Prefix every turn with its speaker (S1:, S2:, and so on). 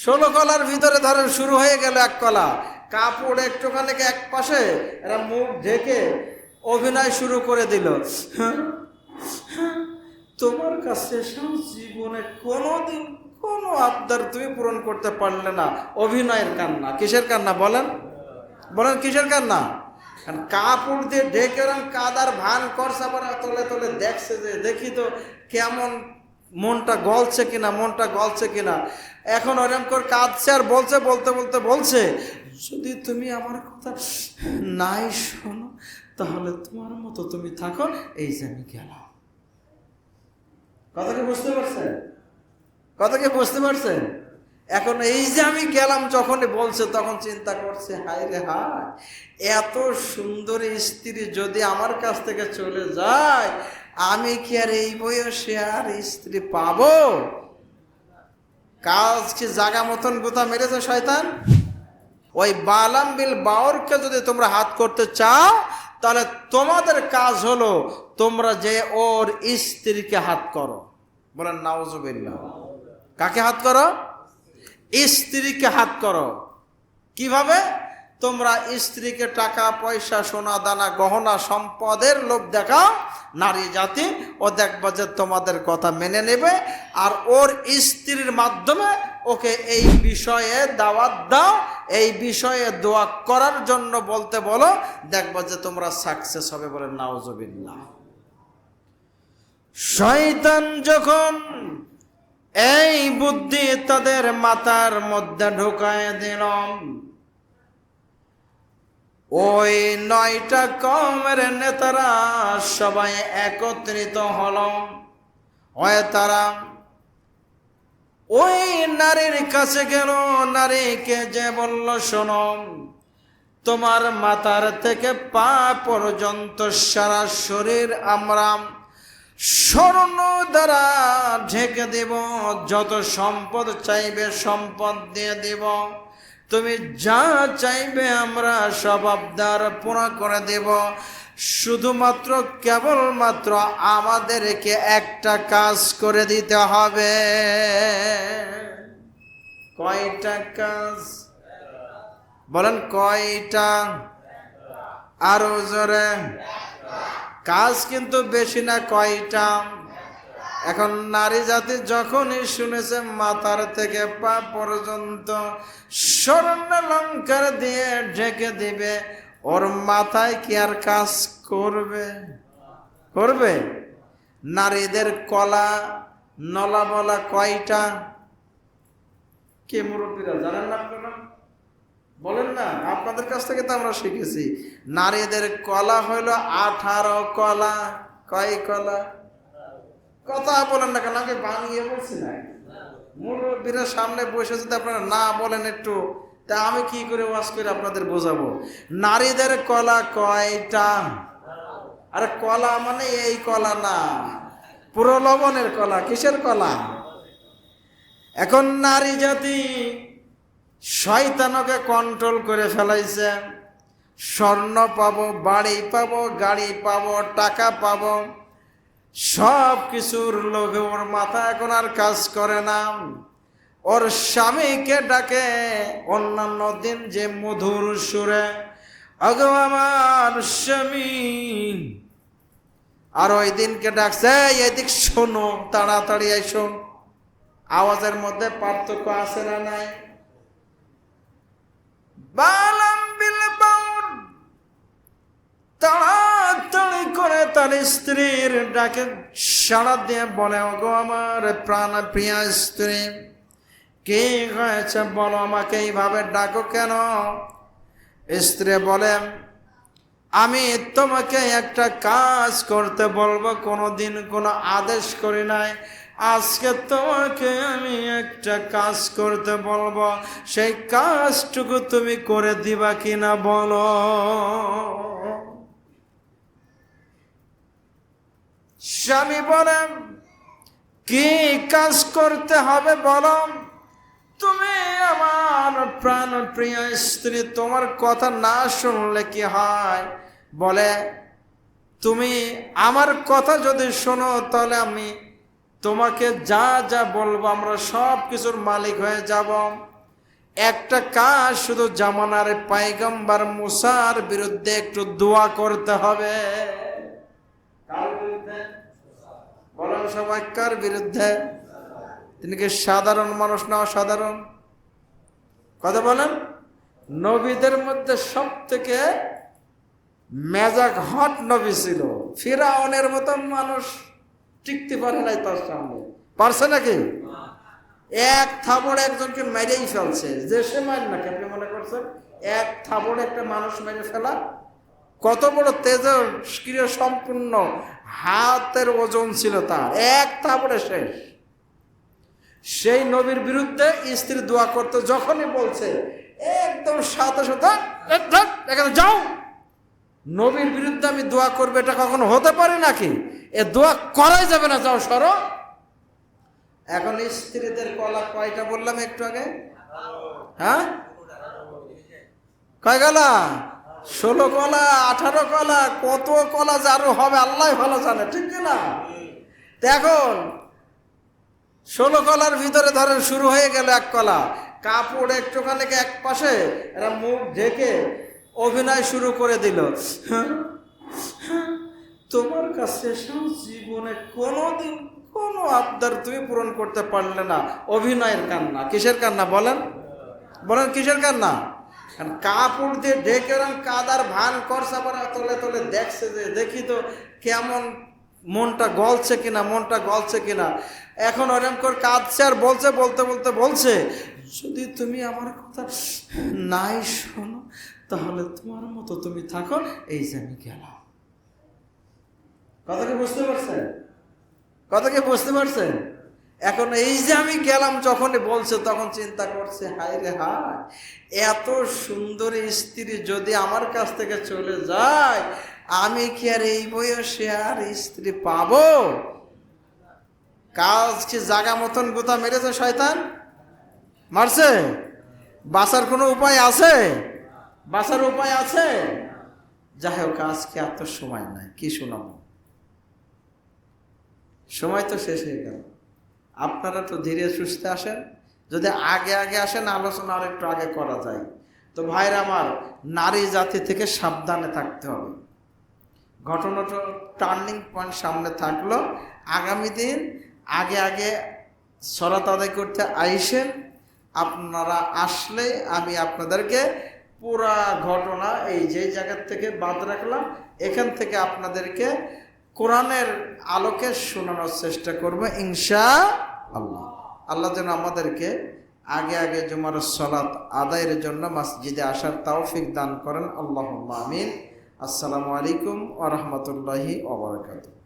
S1: 16 কলার ভিতরে ধরেন শুরু হয়ে গেল 1 কলা, কাপড় একটুখানি এক পাশে, এরা মুখ ঢেকে অভিনয় শুরু করে দিল। তোমার কাছে জীবনে কোনোদিন কোনো আবদার তুমি পূরণ করতে পারলে না। অভিনয়ের কান্না। কিসের কান্না বলেন? বলেন কিসের কান্না? কাপড় দিয়ে ঢেকে কাদার ভান করছে, আবার তলে তলে দেখছে যে দেখি তো কেমন মনটা গলছে কিনা, মনটা গলছে কিনা। এখন ওরকম করে কাঁদছে আর বলছে, বলতে বলতে বলছে, যদি তুমি আমার কথা নাই শোনো তাহলে তোমার মতো তুমি থাকো, এই যে আমি গেলাম। কথা কি বুঝতে পারছেন? কথা কি বুঝতে পারছেন? এখন এই যে আমি গেলাম যখনই বলছে, তখন চিন্তা করছে, হায় রে হায়, এত সুন্দর স্ত্রী যদি আমার কাছ থেকে চলে যায়, আমি কি আর এই বয়সে আর স্ত্রী পাবো? কাজ কি জাগা মতন গোতা মেরেছে শয়তান। ওই বালাম বিল বাওরকে যদি তোমরা হাত করতে চাও, তাহলে তোমাদের কাজ হলো তোমরা যে ওর স্ত্রীকে হাত করো। বলেন নাউজুবিল্লাহ। কাকে হাত করো? স্ত্রীকে হাত করো। কিভাবে? তোমরা স্ত্রীকে টাকা পয়সা, সোনা দানা, গহনা, সম্পদের লোভ দেখাও নারী জাতি, ও দেখবা যে তোমাদের কথা মেনে নেবে। আর ওর স্ত্রীর মাধ্যমে ওকে এই বিষয়ে দাওয়াত দাও, এই বিষয়ে দোয়া করার জন্য বলতে বলো, দেখবা যে তোমরা সাকসেস হবে। বলেন নাউজুবিল্লাহ। শয়তান যখন এই বুদ্ধি তাদের মাথার মধ্যে ঢুকায় দিল, ওই 9টা কওমের নেতারা সবাই একত্রিত হল। তারা ওই নারীর কাছে গেল, নারীকে যে বলল, শোনো, তোমার মাথার থেকে পা পর্যন্ত সারা শরীর আমরা স্বর্ণ দ্বারা ঢেকে দেব, যত সম্পদ চাইবে সম্পদ দিয়ে দেব, তুমি যা চাইবে আমরা সব আবদার পুরা করে দেব। শুধুমাত্র কেবলমাত্র আমাদেরকে একটা কাজ করে দিতে হবে। কয়টা কাজ? বলেন কয়টা? আরো জোরে। কাজ কিন্তু বেশি না, কয়টা? এখন নারী জাতি যখনই শুনেছে মাথার থেকে পা পর্যন্ত স্বর্ণালঙ্কার দিয়ে ঢেকে দিবে, ওর মাথায় কি আর কাজ করবে? করবে? নারীদের কলা নলা বলা কয়টা? কে মুরব্বীরা জানেন না আপনারা? বলেন না, আপনাদের কাছ থেকে তো আমরা শিখেছি। নারীদের কলা হইল 18 কলা। কয় কলা? কথা বলেন না কেন? আমি বানিয়ে বলছি না। মুরব্বীরা সামনে বসে যদি আপনারা না বলেন একটু, তা আমি কি করে ওয়াজ করে আপনাদের বোঝাবো? নারীদের কলা কয়টা? আরে কলা মানে এই কলা না, প্রলোভনের কলা। কিসের কলা? এখন নারী জাতি শয়তানকে কন্ট্রোল করে ফেলাইছে। স্বর্ণ পাবো, বাড়ি পাবো, গাড়ি পাবো, টাকা পাবো, সব কিছুর লোভে ওর মাথা এখন আর কাজ করে না। ওর স্বামীকে ডাকে অন্যান্য দিন যে মধুর সুরে, আগো আমার স্বামী, আর ওই দিনকে ডাকছে, এদিক শোনো, তাড়াতাড়ি এসো। আওয়াজের মধ্যে পার্থক্য আছে না নাই? বালাম বিল বাউর তাড়াতাড়ি করে তার স্ত্রীর ডাকে সাড়া দিয়ে বলে, ওগো আমার প্রাণ প্রিয়া স্ত্রী, কি হয়েছে বলো, আমাকে এইভাবে ডাকো কেন? স্ত্রী বলে, আমি তোমাকে একটা কাজ করতে বলবো, কোনোদিন কোনো আদেশ করি নাই, আজকে তোমাকে আমি একটা কাজ করতে বলবো, সেই কাজটুকু তুমি করে দিবা কিনা বলো। স্বামী বলে, কি কাজ করতে হবে বলো? তুমি আমার প্রাণ প্রিয় স্ত্রী, তোমার কথা না শুনলে কি হয়? বলে, তুমি আমার কথা যদি শোনো তাহলে আমি তোমাকে যা যা বলবো আমরা সব কিছুর মালিক হয়ে যাব। একটা কাজ শুধু জামানার পয়গম্বর মুসার বিরুদ্ধে একটু দোয়া করতে হবে। কার বিরুদ্ধে বলেন সবাই? কার বিরুদ্ধে? তিনি কি সাধারণ মানুষ না অসাধারণ? কথা বলেন। নবীদের মধ্যে সব থেকে মেজাজ হট নবী ছিল। ফিরাউনের মতো মানুষ টিকতে পারে নাই তার সামনে। পারছে নাকি? এক থাবড়ে একজনকে মেরেই ফেলছে। যে সে মার নাকি আপনি মনে করছেন এক থাবড়ে একটা মানুষ মেরে ফেলা? কত বড় তেজস্ক্রিয় সম্পূর্ণ হাতের ওজন ছিল তার, এক থাবড়ে শেষ। সেই নবীর বিরুদ্ধে স্ত্রী দোয়া করতে যখনই বলছে একদম সাথে সাথে এখানে যাও, নবীর বিরুদ্ধে আমি দোয়া করবো এটা কখনো হতে পারে নাকি? এ দোয়া করাই যাবে না, যাও সরো। এখন স্ত্রীদের কলা কয়টা বললাম একটু আগে? হ্যাঁ, কয় গলা? 16 কলা, 18 কলা, কত কলা যারও হবে আল্লাহ ভালো জানে, ঠিক না? এখন 16 কলার ভিতরে ধরেন শুরু হয়ে গেল এক কলা, কাপড় একটুখানি এক পাশে এরা মুখ ঢেকে অভিনয় শুরু করে দিল। তোমার কাছে জীবনে কোনোদিন কোনো আবদার তুমি পূরণ করতে পারলে না। অভিনয়ের কান্না। কিসের কান্না বলেন? বলেন কিসের কান্না? কাপড় দিয়ে ঢেকে কাদার ভান করছে, আবার তলে তলে দেখছে যে দেখি তো কেমন মনটা গলছে কিনা, মনটা গলছে কিনা। এখন ওরকম করে কাঁদছে আর বলছে, বলতে বলতে বলছে যদি তুমি আমার কথা নাই শোনো তাহলে তোমার মতো তুমি থাকো, এই যে আমি গেলাম। কথা কি বুঝতে পারছেন? কথা কি বুঝতে পারছেন? এখন এই যে আমি গেলাম যখনই বলছে তখন চিন্তা করছে হায় রে হায়, এত সুন্দর স্ত্রী যদি আমার কাছ থেকে চলে যায় আমি কি আর এই বয়সে আর স্ত্রী পাবো? কাজ কি জাগা মতন গোতা মেরেছে শয়তান? মারছে? বাঁচার কোনো উপায় আছে? বাঁচার উপায় আছে? যাই হোক, আজকে এত সময় নাই, কি শোনাবো? সময় তো শেষ হয়ে গেল। আপনারা তো ধীরে সুস্থে আসেন, যদি আগে আগে আসেন আলোচনা আর একটু আগে করা যায়। তো ভাইরা আমার, নারী জাতি থেকে সাবধানে থাকতে হবে। ঘটনাটা টার্নিং পয়েন্ট সামনে থাকলো। আগামী দিন আগে আগে সলাত আদায় করতে আইসেন। আপনারা আসলে আমি আপনাদেরকে পুরা ঘটনা এই যে জায়গার থেকে বাদ রাখলাম এখান থেকে আপনাদেরকে কোরআনের আলোকে শোনানোর চেষ্টা করবো ইনশাআল্লাহ। আল্লাহ যেন আমাদেরকে আগে আগে জুমার সালাত আদায়ের জন্য মসজিদে আসার তৌফিক দান করেন। আল্লাহুম্মা আমিন। আসসালামু আলাইকুম ওয়া রাহমাতুল্লাহি ওয়া বারাকাতুহু।